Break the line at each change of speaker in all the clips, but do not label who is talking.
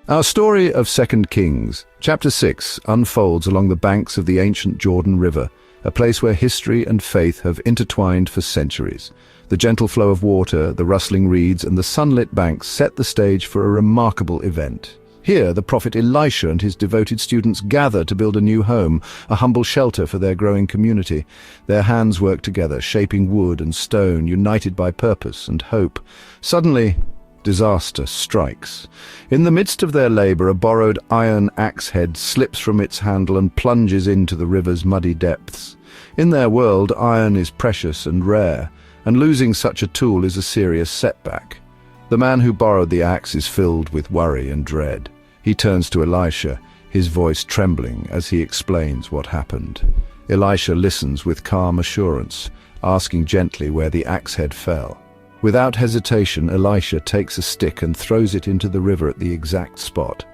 Our story of 2 Kings, chapter 6, unfolds along the banks of the ancient Jordan River, a place where history and faith have intertwined for centuries. The gentle flow of water, the rustling reeds, and the sunlit banks set the stage for a remarkable event. Here, the prophet Elisha and his devoted students gather to build a new home, a humble shelter for their growing community. Their hands work together, shaping wood and stone, united by purpose and hope. Suddenly, disaster strikes. In the midst of their labor, a borrowed iron axe head slips from its handle and plunges into the river's muddy depths. In their world, iron is precious and rare, and losing such a tool is a serious setback. The man who borrowed the axe is filled with worry and dread. He turns to Elisha, his voice trembling as he explains what happened. Elisha listens with calm assurance, asking gently where the axe head fell. Without hesitation, Elisha takes a stick and throws it into the river at the exact spot.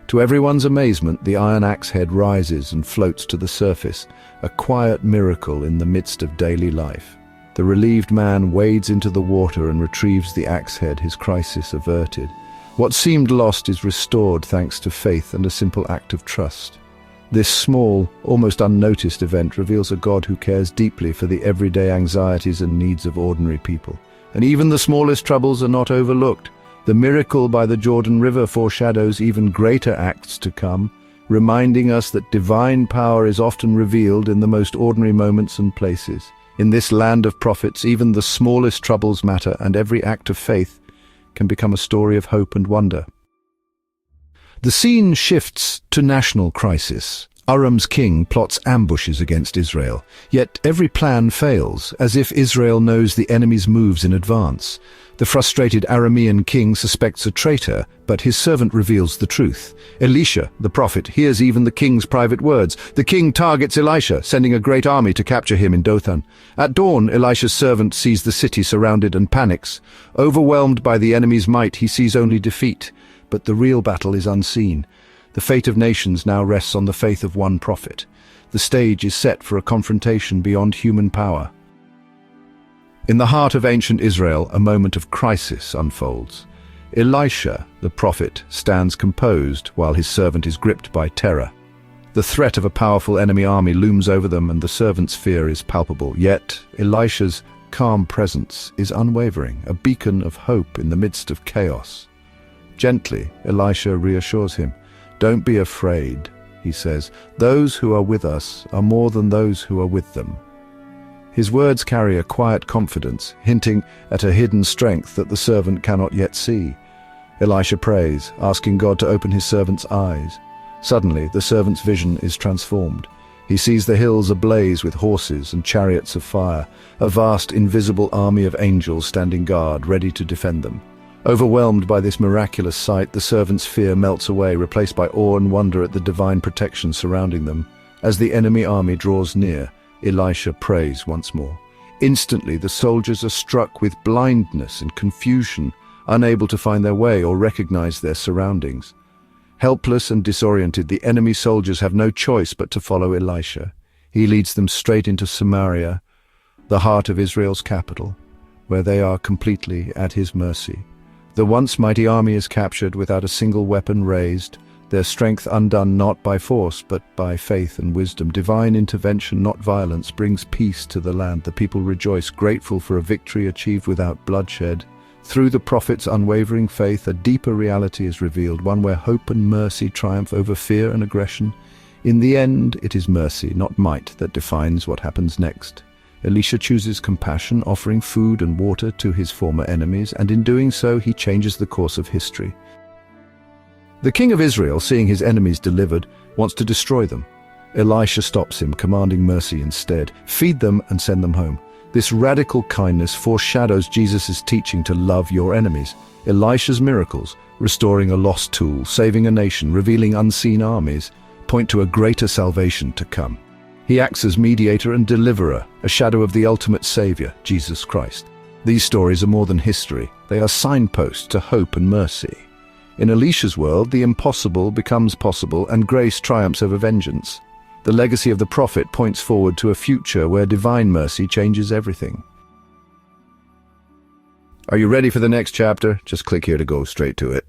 To everyone's amazement, the iron axe head rises and floats to the surface, a quiet miracle in the midst of daily life. The relieved man wades into the water and retrieves the axe head, his crisis averted. What seemed lost is restored thanks to faith and a simple act of trust. This small, almost unnoticed event reveals a God who cares deeply for the everyday anxieties and needs of ordinary people. And even the smallest troubles are not overlooked. The miracle by the Jordan River foreshadows even greater acts to come, reminding us that divine power is often revealed in the most ordinary moments and places. In this land of prophets, even the smallest troubles matter, and every act of faith can become a story of hope and wonder. The scene shifts to national crisis. Aram's king plots ambushes against Israel, yet every plan fails, as if Israel knows the enemy's moves in advance. The frustrated Aramean king suspects a traitor, but his servant reveals the truth. Elisha, the prophet, hears even the king's private words. The king targets Elisha, sending a great army to capture him in Dothan. At dawn, Elisha's servant sees the city surrounded and panics. Overwhelmed by the enemy's might, he sees only defeat. But the real battle is unseen. The fate of nations now rests on the faith of one prophet. The stage is set for a confrontation beyond human power. In the heart of ancient Israel, a moment of crisis unfolds. Elisha, the prophet, stands composed while his servant is gripped by terror. The threat of a powerful enemy army looms over them, and the servant's fear is palpable. Yet, Elisha's calm presence is unwavering, a beacon of hope in the midst of chaos. Gently, Elisha reassures him. "Don't be afraid," he says. "Those who are with us are more than those who are with them." His words carry a quiet confidence, hinting at a hidden strength that the servant cannot yet see. Elisha prays, asking God to open his servant's eyes. Suddenly, the servant's vision is transformed. He sees the hills ablaze with horses and chariots of fire, a vast invisible army of angels standing guard, ready to defend them. Overwhelmed by this miraculous sight, the servant's fear melts away, replaced by awe and wonder at the divine protection surrounding them. As the enemy army draws near, Elisha prays once more. Instantly, the soldiers are struck with blindness and confusion, unable to find their way or recognize their surroundings. Helpless and disoriented, the enemy soldiers have no choice but to follow Elisha. He leads them straight into Samaria, the heart of Israel's capital, where they are completely at his mercy. The once mighty army is captured without a single weapon raised, their strength undone not by force but by faith and wisdom. Divine intervention, not violence, brings peace to the land. The people rejoice, grateful for a victory achieved without bloodshed. Through the prophet's unwavering faith, a deeper reality is revealed, one where hope and mercy triumph over fear and aggression. In the end, it is mercy, not might, that defines what happens next. Elisha chooses compassion, offering food and water to his former enemies, and in doing so, he changes the course of history. The king of Israel, seeing his enemies delivered, wants to destroy them. Elisha stops him, commanding mercy instead. "Feed them and send them home." This radical kindness foreshadows Jesus' teaching to love your enemies. Elisha's miracles, restoring a lost tool, saving a nation, revealing unseen armies, point to a greater salvation to come. He acts as mediator and deliverer, a shadow of the ultimate Saviour, Jesus Christ. These stories are more than history. They are signposts to hope and mercy. In Elisha's world, the impossible becomes possible and grace triumphs over vengeance. The legacy of the prophet points forward to a future where divine mercy changes everything. Are you ready for the next chapter? Just click here to go straight to it.